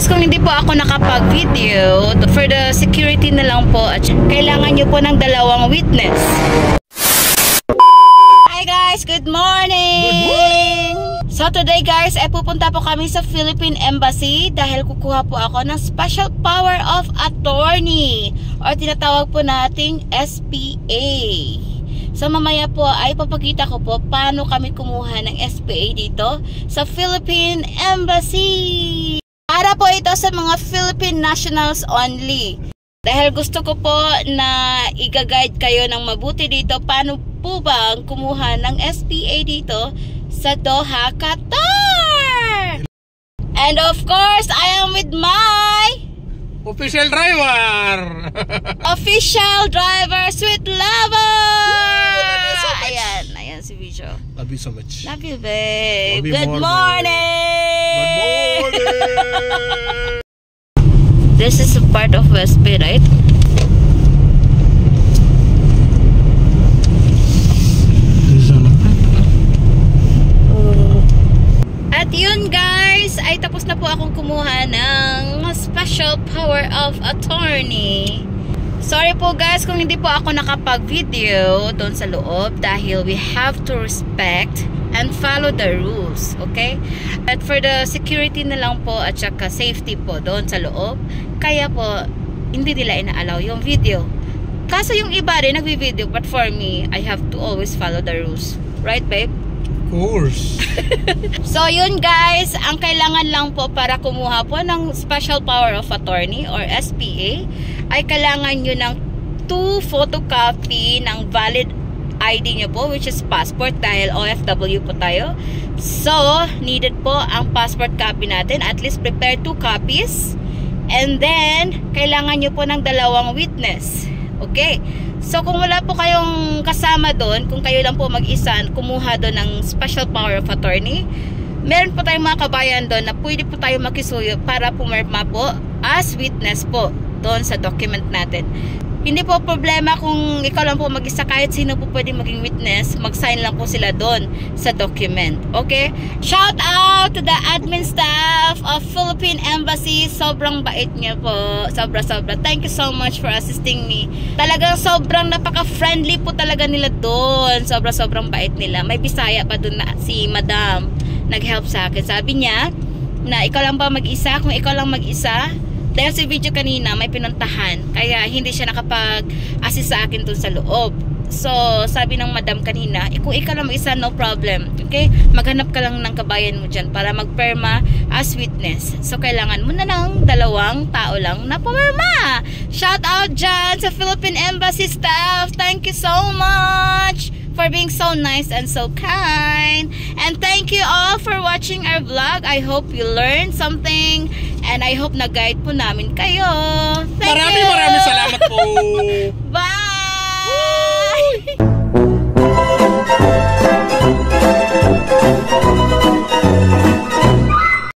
guys, kung hindi po ako nakapag-video, for the security na lang po, at kailangan nyo po ng dalawang witness. Hi guys, good morning! Good morning! So today guys, ay pupunta po kami sa Philippine Embassy dahil kukuha po ako ng Special Power of Attorney or tinatawag po nating SPA. So mamaya po ay papakita ko po paano kami kumuha ng SPA dito sa Philippine Embassy. Para po ito sa mga Philippine nationals only. Dahil gusto ko po na i-guide kayo ng mabuti dito paano po ba ang kumuha ng SPA dito sa Doha, Qatar. And of course, I am with my official driver. Official driver, sweet lover. Love you so much. Ayan si Bijo. Love you so much. Love you, babe. Love you Good more, morning. Good morning. This is a part of Westby, right? At yun guys, ay tapos na po akong kumuha ng Special Power of Attorney. Sorry po guys kung hindi po ako nakapag-video doon sa loob dahil we have to respect and follow the rules, okay? At for the security na lang po at saka safety po doon sa loob, kaya po hindi nila ina-allow yung video. Kaso yung iba rin nagvi-video, but for me, I have to always follow the rules. Right, babe? Of course. So yun guys, ang kailangan lang po para kumuha po ng Special Power of Attorney or SPA ay kailangan nyo ng 2 photocopy ng valid ID nyo po, which is passport dahil OFW po tayo. So needed po ang passport copy natin, at least prepare 2 copies, and then kailangan nyo po ng dalawang witness. Okay, so kung wala po kayong kasama doon, kung kayo lang po mag-isa kumuha doon ng Special Power of Attorney, meron po tayong mga kabayan doon na pwede po tayo makisuyo para pumirma po as witness po doon sa document natin. Hindi po problema kung ikaw lang po mag-isa, kahit sino po pwede maging witness, mag-sign lang po sila doon sa document. Okay? Shout out to the admin staff of Philippine Embassy. Sobrang bait niyo po. Sobra-sobra. Thank you so much for assisting me. Talagang sobrang napaka-friendly po talaga nila doon. Sobrang bait nila. May Bisaya pa doon na si Madam nag-help sa akin. Sabi niya na ikaw lang ba mag-isa? Kung ikaw lang mag-isa, dahil sa video kanina may pinuntahan, kaya hindi siya nakapag-assist sa akin dun sa loob. So sabi ng madam kanina, kung ikaw lang mag-isa, no problem, okay? Maghanap ka lang ng kabayan mo dyan para magperma as witness. So kailangan mo na ng 2 tao lang na pumirma. Shout out dyan sa Philippine Embassy staff. Thank you so much for being so nice and so kind. And thank you all for watching our vlog. I hope you learned something and I hope na-guide po namin kayo. Thank you. Maraming salamat po. Bye.